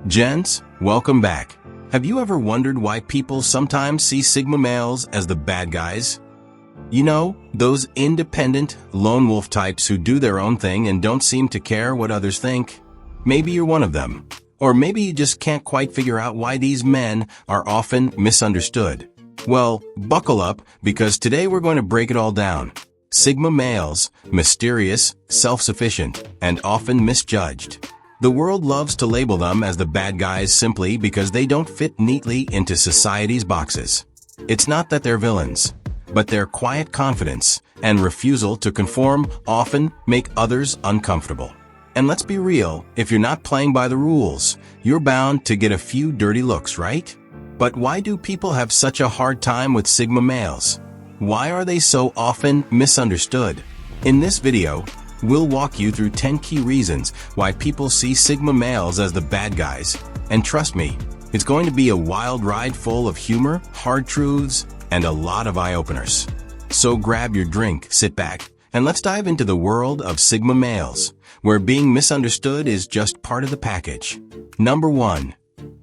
Gents, welcome back. Have you ever wondered why people sometimes see Sigma males as the bad guys? You know, those independent, lone wolf types who do their own thing and don't seem to care what others think? Maybe you're one of them. Or maybe you just can't quite figure out why these men are often misunderstood. Well, buckle up, because today we're going to break it all down. Sigma males, mysterious, self-sufficient, and often misjudged. The world loves to label them as the bad guys simply because they don't fit neatly into society's boxes. It's not that they're villains, but their quiet confidence and refusal to conform often make others uncomfortable. And let's be real, if you're not playing by the rules, you're bound to get a few dirty looks, right? But why do people have such a hard time with Sigma males? Why are they so often misunderstood? In this video, we'll walk you through 10 key reasons why people see Sigma males as the bad guys. And trust me, it's going to be a wild ride full of humor, hard truths, and a lot of eye-openers. So grab your drink, sit back, and let's dive into the world of Sigma males, where being misunderstood is just part of the package. Number 1.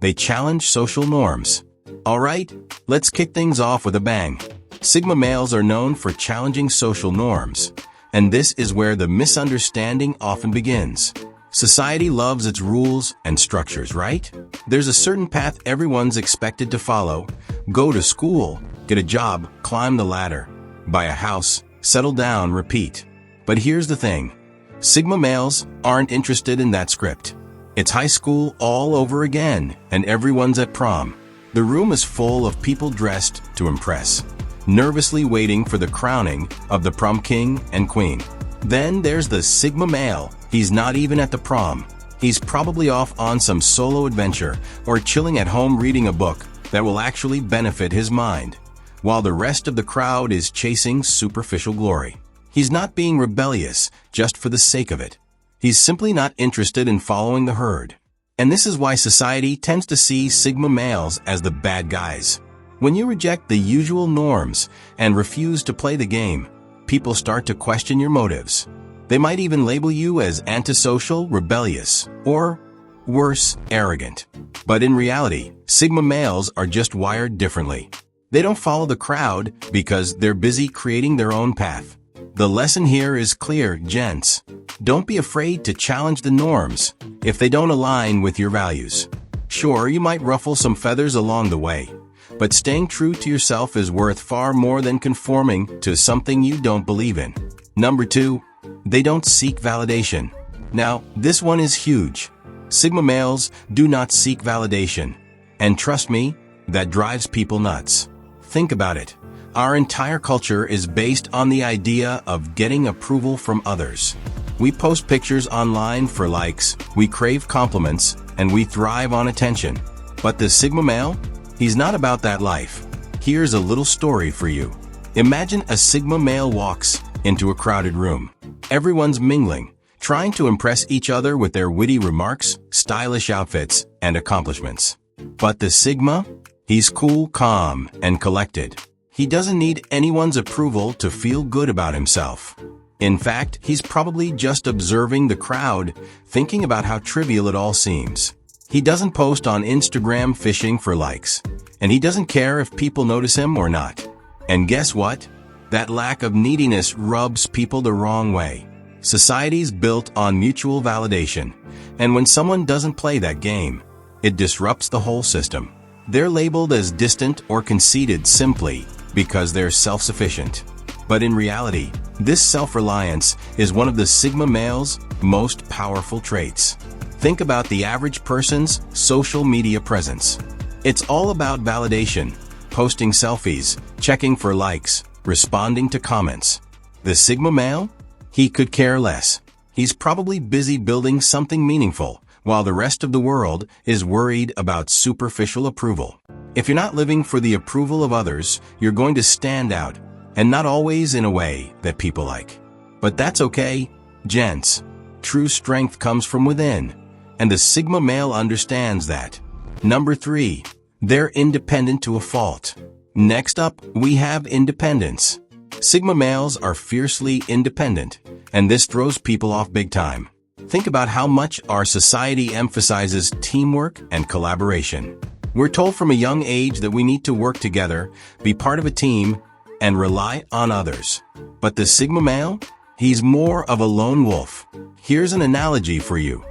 They challenge social norms. Alright, let's kick things off with a bang. Sigma males are known for challenging social norms. And this is where the misunderstanding often begins. Society loves its rules and structures, right? There's a certain path everyone's expected to follow. Go to school, get a job, climb the ladder, buy a house, settle down, repeat. But here's the thing. Sigma males aren't interested in that script. It's high school all over again, and everyone's at prom. The room is full of people dressed to impress, nervously waiting for the crowning of the prom king and queen. Then there's the Sigma male. He's not even at the prom. He's probably off on some solo adventure or chilling at home reading a book that will actually benefit his mind, while the rest of the crowd is chasing superficial glory. He's not being rebellious just for the sake of it. He's simply not interested in following the herd. And this is why society tends to see Sigma males as the bad guys. When you reject the usual norms and refuse to play the game, people start to question your motives. They might even label you as antisocial, rebellious, or, worse, arrogant. But in reality, Sigma males are just wired differently. They don't follow the crowd because they're busy creating their own path. The lesson here is clear, gents. Don't be afraid to challenge the norms if they don't align with your values. Sure, you might ruffle some feathers along the way, but staying true to yourself is worth far more than conforming to something you don't believe in. Number 2, they don't seek validation. Now, this one is huge. Sigma males do not seek validation. And trust me, that drives people nuts. Think about it. Our entire culture is based on the idea of getting approval from others. We post pictures online for likes, we crave compliments, and we thrive on attention. But the Sigma male? He's not about that life. Here's a little story for you. Imagine a Sigma male walks into a crowded room. Everyone's mingling, trying to impress each other with their witty remarks, stylish outfits, and accomplishments. But the Sigma? He's cool, calm, and collected. He doesn't need anyone's approval to feel good about himself. In fact, he's probably just observing the crowd, thinking about how trivial it all seems. He doesn't post on Instagram fishing for likes, and he doesn't care if people notice him or not. And guess what? That lack of neediness rubs people the wrong way. Society's built on mutual validation, and when someone doesn't play that game, it disrupts the whole system. They're labeled as distant or conceited simply because they're self-sufficient. But in reality, this self-reliance is one of the Sigma male's most powerful traits. Think about the average person's social media presence. It's all about validation, posting selfies, checking for likes, responding to comments. The Sigma male? He could care less. He's probably busy building something meaningful, while the rest of the world is worried about superficial approval. If you're not living for the approval of others, you're going to stand out, and not always in a way that people like. But that's okay, gents. True strength comes from within, and the Sigma male understands that. Number 3, they're independent to a fault. Next up, we have independence. Sigma males are fiercely independent, and this throws people off big time. Think about how much our society emphasizes teamwork and collaboration. We're told from a young age that we need to work together, be part of a team, and rely on others. But the Sigma male? He's more of a lone wolf. Here's an analogy for you.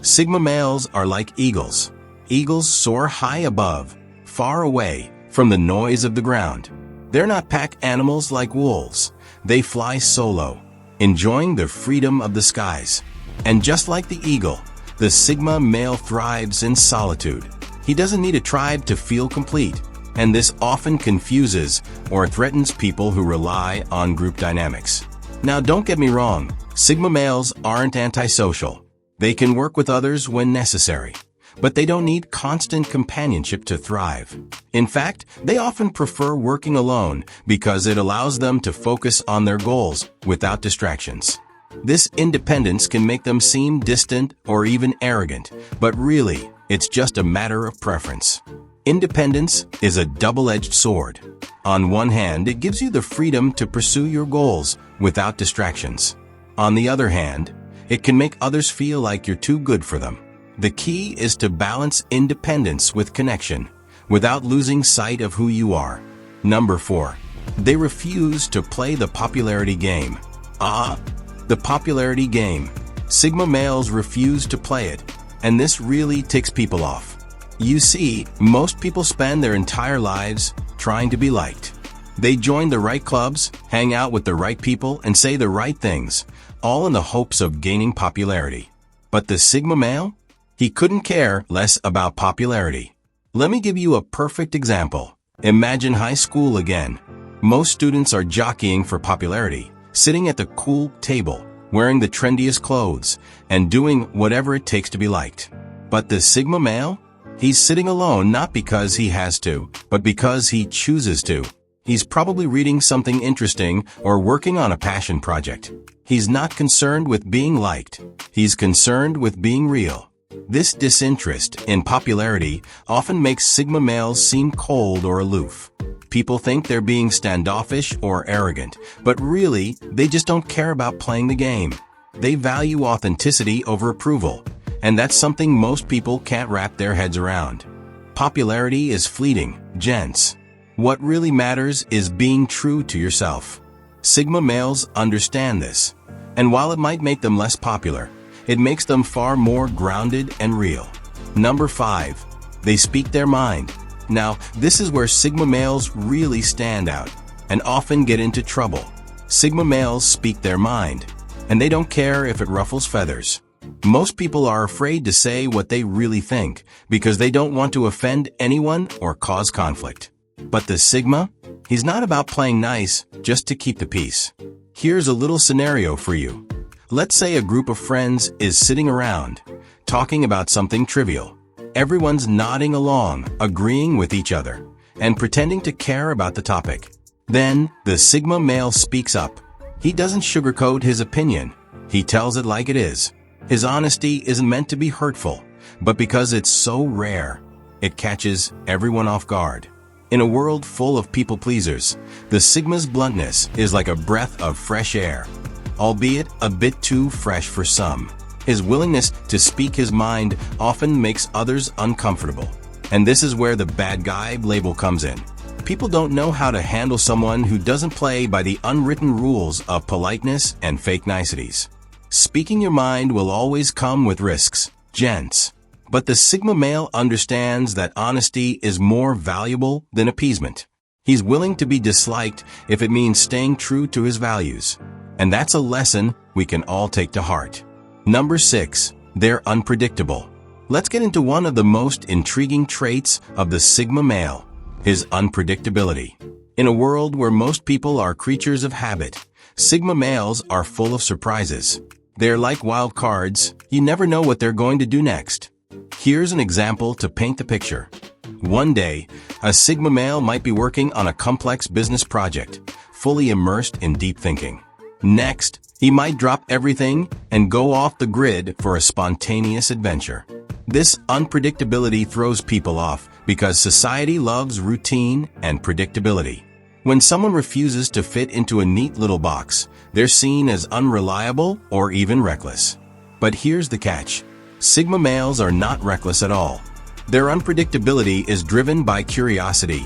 Sigma males are like eagles. Eagles soar high above, far away from the noise of the ground. They're not pack animals like wolves. They fly solo, enjoying the freedom of the skies. And just like the eagle, the Sigma male thrives in solitude. He doesn't need a tribe to feel complete, and this often confuses or threatens people who rely on group dynamics. Now, don't get me wrong, Sigma males aren't antisocial. They can work with others when necessary, but they don't need constant companionship to thrive. In fact, they often prefer working alone because it allows them to focus on their goals without distractions. This independence can make them seem distant or even arrogant, but really, it's just a matter of preference. Independence is a double-edged sword. On one hand, it gives you the freedom to pursue your goals without distractions. On the other hand, it can make others feel like you're too good for them. The key is to balance independence with connection, without losing sight of who you are. Number 4. They refuse to play the popularity game. The popularity game. Sigma males refuse to play it, and this really ticks people off. You see, most people spend their entire lives trying to be liked. They join the right clubs, hang out with the right people, and say the right things, all in the hopes of gaining popularity. But the Sigma male? He couldn't care less about popularity. Let me give you a perfect example. Imagine high school again. Most students are jockeying for popularity, sitting at the cool table, wearing the trendiest clothes, and doing whatever it takes to be liked. But the Sigma male? He's sitting alone not because he has to, but because he chooses to. He's probably reading something interesting or working on a passion project. He's not concerned with being liked. He's concerned with being real. This disinterest in popularity often makes Sigma males seem cold or aloof. People think they're being standoffish or arrogant, but really, they just don't care about playing the game. They value authenticity over approval, and that's something most people can't wrap their heads around. Popularity is fleeting, gents. What really matters is being true to yourself. Sigma males understand this, and while it might make them less popular, it makes them far more grounded and real. Number 5. They speak their mind. Now, this is where Sigma males really stand out and often get into trouble. Sigma males speak their mind, and they don't care if it ruffles feathers. Most people are afraid to say what they really think because they don't want to offend anyone or cause conflict. But the Sigma? He's not about playing nice just to keep the peace. Here's a little scenario for you. Let's say a group of friends is sitting around, talking about something trivial. Everyone's nodding along, agreeing with each other, and pretending to care about the topic. Then, the Sigma male speaks up. He doesn't sugarcoat his opinion. He tells it like it is. His honesty isn't meant to be hurtful, but because it's so rare, it catches everyone off guard. In a world full of people-pleasers, the Sigma's bluntness is like a breath of fresh air, albeit a bit too fresh for some. His willingness to speak his mind often makes others uncomfortable. And this is where the bad guy label comes in. People don't know how to handle someone who doesn't play by the unwritten rules of politeness and fake niceties. Speaking your mind will always come with risks, gents. But the Sigma male understands that honesty is more valuable than appeasement. He's willing to be disliked if it means staying true to his values. And that's a lesson we can all take to heart. Number 6. They're unpredictable. Let's get into one of the most intriguing traits of the Sigma male, his unpredictability. In a world where most people are creatures of habit, Sigma males are full of surprises. They're like wild cards. You never know what they're going to do next. Here's an example to paint the picture. One day, a Sigma male might be working on a complex business project, fully immersed in deep thinking. Next, he might drop everything and go off the grid for a spontaneous adventure. This unpredictability throws people off because society loves routine and predictability. When someone refuses to fit into a neat little box, they're seen as unreliable or even reckless. But here's the catch. Sigma males are not reckless at all. Their unpredictability is driven by curiosity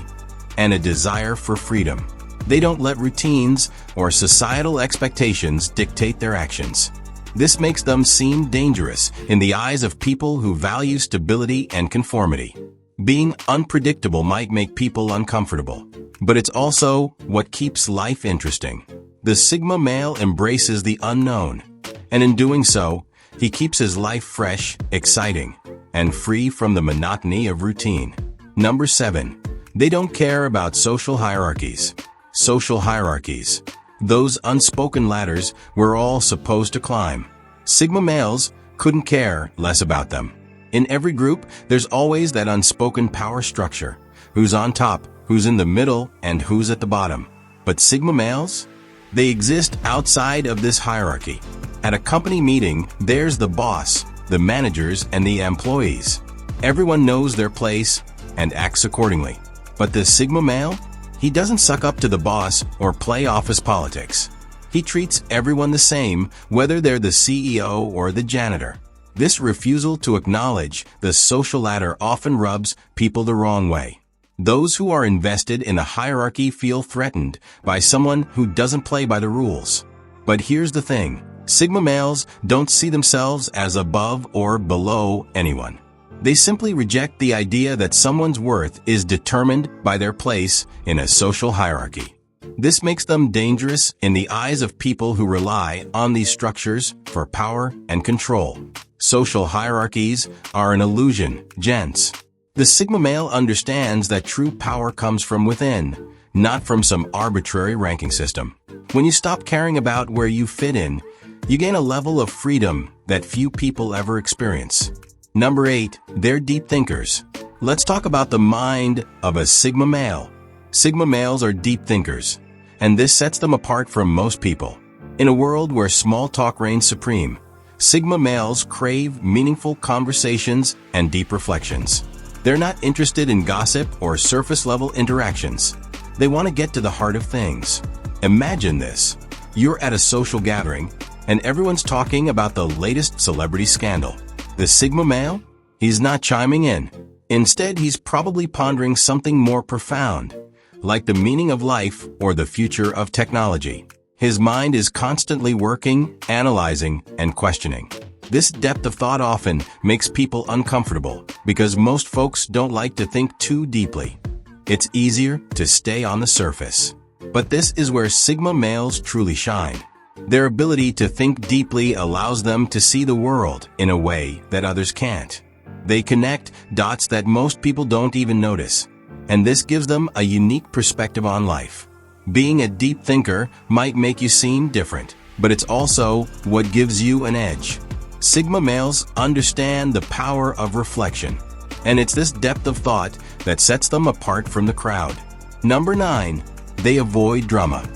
and a desire for freedom. They don't let routines or societal expectations dictate their actions. This makes them seem dangerous in the eyes of people who value stability and conformity. Being unpredictable might make people uncomfortable, but it's also what keeps life interesting. The Sigma male embraces the unknown, and in doing so, he keeps his life fresh, exciting, and free from the monotony of routine. Number 7. They don't care about social hierarchies. Social hierarchies. Those unspoken ladders we're all supposed to climb. Sigma males couldn't care less about them. In every group, there's always that unspoken power structure. Who's on top, who's in the middle, and who's at the bottom. But Sigma males? They exist outside of this hierarchy. At a company meeting, there's the boss, the managers, and the employees. Everyone knows their place and acts accordingly. But the Sigma male? He doesn't suck up to the boss or play office politics. He treats everyone the same, whether they're the CEO or the janitor. This refusal to acknowledge the social ladder often rubs people the wrong way. Those who are invested in a hierarchy feel threatened by someone who doesn't play by the rules. But here's the thing. Sigma males don't see themselves as above or below anyone. They simply reject the idea that someone's worth is determined by their place in a social hierarchy. This makes them dangerous in the eyes of people who rely on these structures for power and control. Social hierarchies are an illusion, gents. The Sigma male understands that true power comes from within, not from some arbitrary ranking system. When you stop caring about where you fit in, you gain a level of freedom that few people ever experience. Number 8, they're deep thinkers. Let's talk about the mind of a Sigma male. Sigma males are deep thinkers, and this sets them apart from most people. In a world where small talk reigns supreme, Sigma males crave meaningful conversations and deep reflections. They're not interested in gossip or surface-level interactions. They want to get to the heart of things. Imagine this. You're at a social gathering, and everyone's talking about the latest celebrity scandal. The Sigma male? He's not chiming in. Instead, he's probably pondering something more profound, like the meaning of life or the future of technology. His mind is constantly working, analyzing, and questioning. This depth of thought often makes people uncomfortable because most folks don't like to think too deeply. It's easier to stay on the surface. But this is where Sigma males truly shine. Their ability to think deeply allows them to see the world in a way that others can't. They connect dots that most people don't even notice, and this gives them a unique perspective on life. Being a deep thinker might make you seem different, but it's also what gives you an edge. Sigma males understand the power of reflection, and it's this depth of thought that sets them apart from the crowd. Number 9, they avoid drama.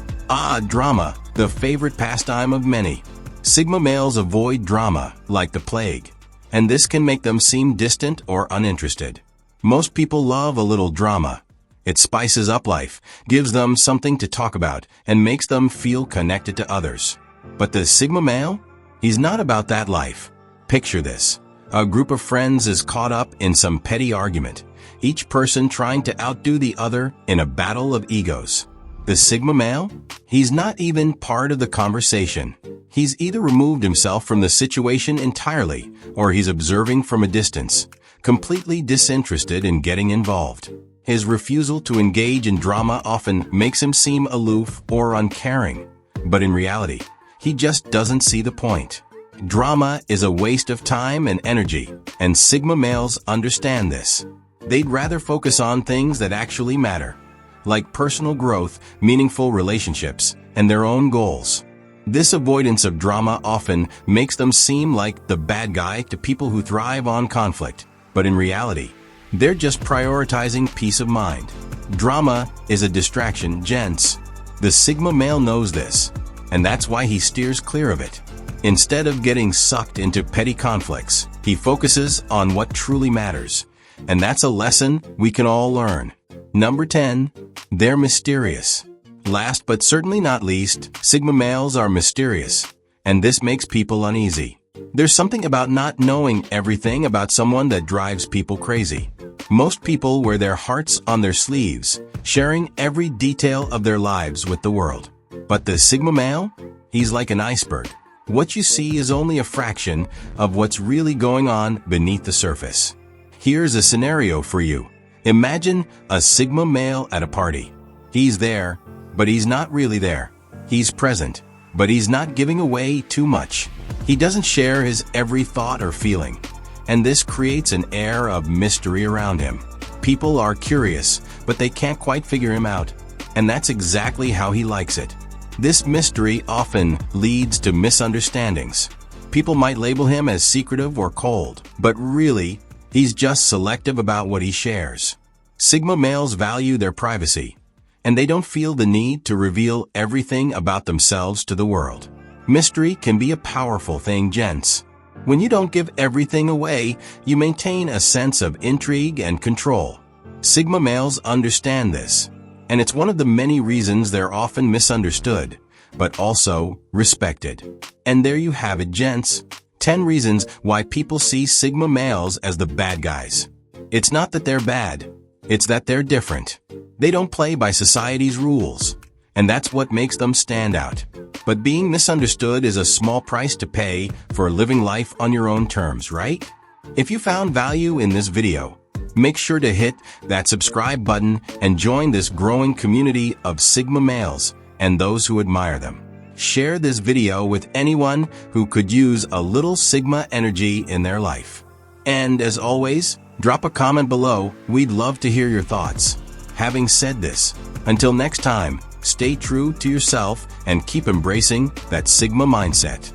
Drama, the favorite pastime of many. Sigma males avoid drama like the plague, and this can make them seem distant or uninterested. Most people love a little drama. It spices up life, gives them something to talk about, and makes them feel connected to others. But the Sigma male? He's not about that life. Picture this. A group of friends is caught up in some petty argument, each person trying to outdo the other in a battle of egos. The Sigma male? He's not even part of the conversation. He's either removed himself from the situation entirely, or he's observing from a distance, completely disinterested in getting involved. His refusal to engage in drama often makes him seem aloof or uncaring. But in reality, he just doesn't see the point. Drama is a waste of time and energy, and Sigma males understand this. They'd rather focus on things that actually matter, like personal growth, meaningful relationships, and their own goals. This avoidance of drama often makes them seem like the bad guy to people who thrive on conflict, but in reality, they're just prioritizing peace of mind. Drama is a distraction, gents. The Sigma male knows this, and that's why he steers clear of it. Instead of getting sucked into petty conflicts, he focuses on what truly matters, and that's a lesson we can all learn. Number 10, they're mysterious. Last but certainly not least, Sigma males are mysterious, and this makes people uneasy. There's something about not knowing everything about someone that drives people crazy. Most people wear their hearts on their sleeves, sharing every detail of their lives with the world. But the Sigma male? He's like an iceberg. What you see is only a fraction of what's really going on beneath the surface. Here's a scenario for you. Imagine a Sigma male at a party. He's there, but he's not really there. He's present, but he's not giving away too much. He doesn't share his every thought or feeling, and this creates an air of mystery around him. People are curious, but they can't quite figure him out, and that's exactly how he likes it. This mystery often leads to misunderstandings. People might label him as secretive or cold, but really, he's just selective about what he shares. Sigma males value their privacy, and they don't feel the need to reveal everything about themselves to the world. Mystery can be a powerful thing, gents. When you don't give everything away, you maintain a sense of intrigue and control. Sigma males understand this, and it's one of the many reasons they're often misunderstood, but also respected. And there you have it, gents. 10 reasons why people see Sigma males as the bad guys. It's not that they're bad, it's that they're different. They don't play by society's rules, and that's what makes them stand out. But being misunderstood is a small price to pay for living life on your own terms, right? If you found value in this video, make sure to hit that subscribe button and join this growing community of Sigma males and those who admire them. Share this video with anyone who could use a little Sigma energy in their life. And as always, drop a comment below. We'd love to hear your thoughts. Having said this, until next time, stay true to yourself and keep embracing that Sigma mindset.